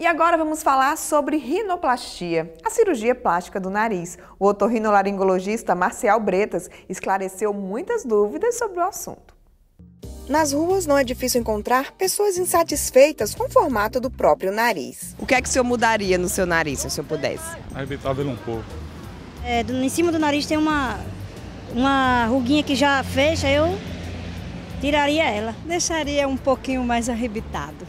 E agora vamos falar sobre rinoplastia, a cirurgia plástica do nariz. O otorrinolaringologista Marcial Bretas esclareceu muitas dúvidas sobre o assunto. Nas ruas não é difícil encontrar pessoas insatisfeitas com o formato do próprio nariz. O que é que o senhor mudaria no seu nariz, se o senhor pudesse? Arrebentava ele um pouco. Em cima do nariz tem uma ruguinha que já fecha, eu tiraria ela. Deixaria um pouquinho mais arrebitado.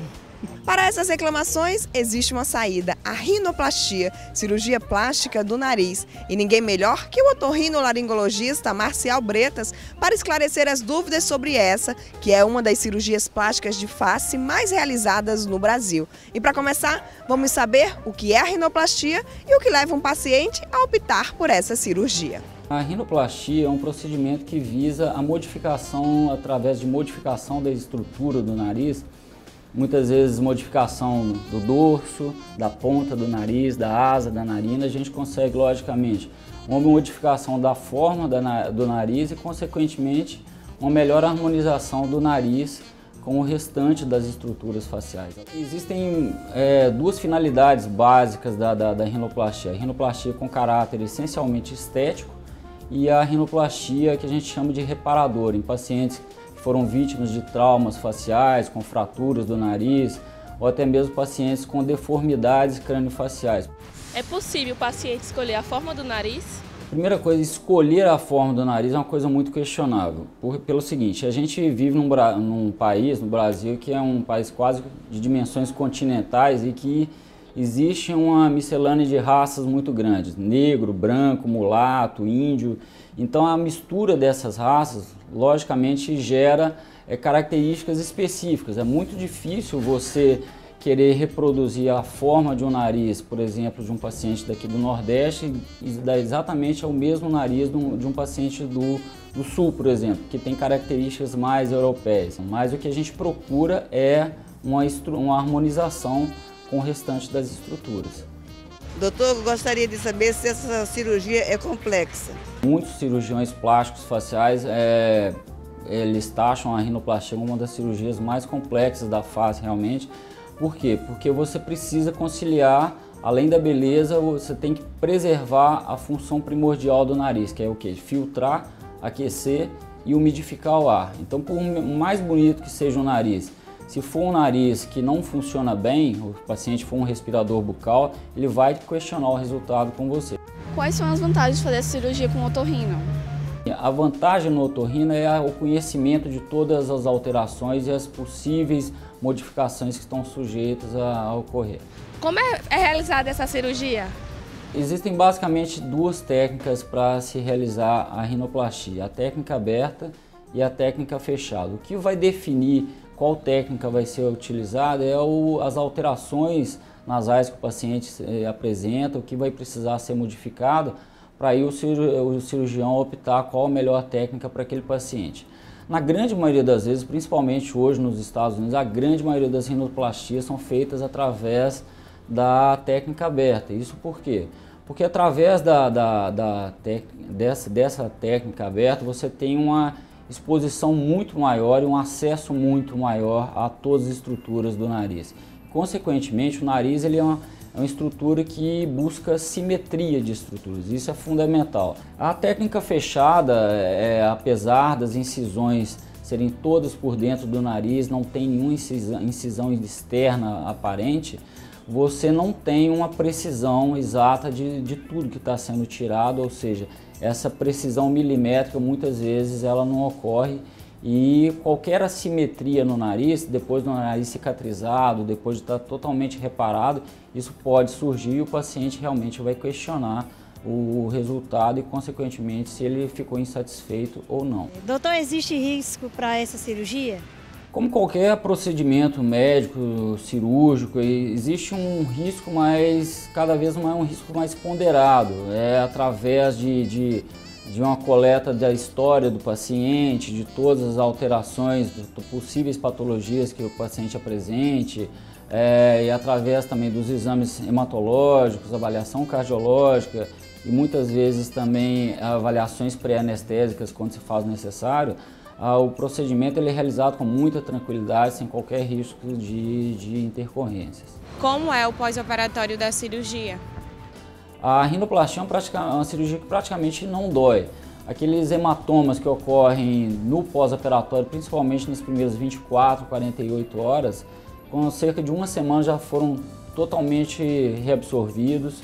Para essas reclamações, existe uma saída, a rinoplastia, cirurgia plástica do nariz. E ninguém melhor que o otorrinolaringologista Marcial Bretas para esclarecer as dúvidas sobre essa, que é uma das cirurgias plásticas de face mais realizadas no Brasil. E para começar, vamos saber o que é a rinoplastia e o que leva um paciente a optar por essa cirurgia. A rinoplastia é um procedimento que visa a modificação, através de modificação da estrutura do nariz, muitas vezes modificação do dorso, da ponta do nariz, da asa da narina, a gente consegue, logicamente, uma modificação da forma do nariz e, consequentemente, uma melhor harmonização do nariz com o restante das estruturas faciais. Existem duas finalidades básicas da rinoplastia. A rinoplastia com caráter essencialmente estético e a rinoplastia que a gente chama de reparador, em pacientes foram vítimas de traumas faciais, com fraturas do nariz, ou até mesmo pacientes com deformidades crâniofaciais. É possível o paciente escolher a forma do nariz? Primeira coisa, escolher a forma do nariz é uma coisa muito questionável. Pelo seguinte, a gente vive num país, no Brasil, que é um país quase de dimensões continentais e que existe uma miscelânea de raças muito grandes, negro, branco, mulato, índio. Então a mistura dessas raças, logicamente, gera características específicas. É muito difícil você querer reproduzir a forma de um nariz, por exemplo, de um paciente daqui do Nordeste e dar exatamente o mesmo nariz de um paciente do Sul, por exemplo, que tem características mais europeias. Mas o que a gente procura é uma harmonização com o restante das estruturas. Doutor, eu gostaria de saber se essa cirurgia é complexa. Muitos cirurgiões plásticos faciais eles taxam a rinoplastia como uma das cirurgias mais complexas da face realmente. Por quê? Porque você precisa conciliar, além da beleza, você tem que preservar a função primordial do nariz, que é o quê? Filtrar, aquecer e umidificar o ar. Então, por mais bonito que seja o nariz, se for um nariz que não funciona bem, o paciente for um respirador bucal, ele vai questionar o resultado com você. Quais são as vantagens de fazer essa cirurgia com otorrino? A vantagem no otorrino é o conhecimento de todas as alterações e as possíveis modificações que estão sujeitas a ocorrer. Como é realizada essa cirurgia? Existem basicamente duas técnicas para se realizar a rinoplastia, a técnica aberta e a técnica fechada. O que vai definir qual técnica vai ser utilizada é as alterações nasais que o paciente apresenta, o que vai precisar ser modificado, para aí o cirurgião optar qual a melhor técnica para aquele paciente. Na grande maioria das vezes, principalmente hoje nos Estados Unidos, a grande maioria das rinoplastias são feitas através da técnica aberta. Isso por quê? Porque através dessa técnica aberta você tem uma exposição muito maior e um acesso muito maior a todas as estruturas do nariz. Consequentemente, o nariz ele é uma estrutura que busca simetria de estruturas, isso é fundamental. A técnica fechada, apesar das incisões serem todas por dentro do nariz, não tem nenhuma incisão externa aparente, você não tem uma precisão exata de tudo que está sendo tirado, ou seja, essa precisão milimétrica muitas vezes ela não ocorre e qualquer assimetria no nariz, depois do nariz cicatrizado, depois de estar totalmente reparado, isso pode surgir e o paciente realmente vai questionar o resultado e, consequentemente, se ele ficou insatisfeito ou não. Doutor, existe risco para essa cirurgia? Como qualquer procedimento médico, cirúrgico, existe um risco, mas cada vez mais um risco mais ponderado. É através de uma coleta da história do paciente, de todas as alterações, de possíveis patologias que o paciente apresente, e através também dos exames hematológicos, avaliação cardiológica e muitas vezes também avaliações pré-anestésicas quando se faz necessário, o procedimento ele é realizado com muita tranquilidade, sem qualquer risco de intercorrências. Como é o pós-operatório da cirurgia? A rinoplastia é uma cirurgia que praticamente não dói. Aqueles hematomas que ocorrem no pós-operatório, principalmente nas primeiras 24, 48 horas, com cerca de uma semana já foram totalmente reabsorvidos.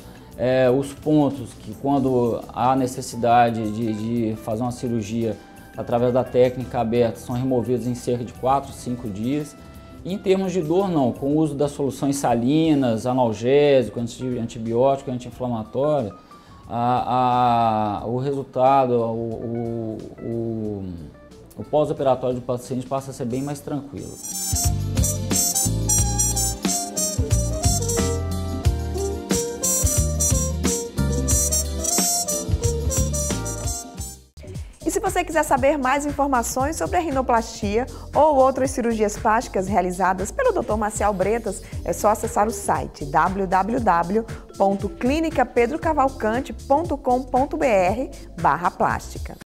Os pontos que, quando há necessidade de fazer uma cirurgia através da técnica aberta, são removidos em cerca de 4, 5 dias. E em termos de dor, não, com o uso das soluções salinas, analgésico, antibiótico, anti-inflamatório, o resultado, o pós-operatório do paciente passa a ser bem mais tranquilo. E se você quiser saber mais informações sobre a rinoplastia ou outras cirurgias plásticas realizadas pelo Dr. Marcial Bretas, é só acessar o site www.clinicapedrocavalcante.com.br/plástica.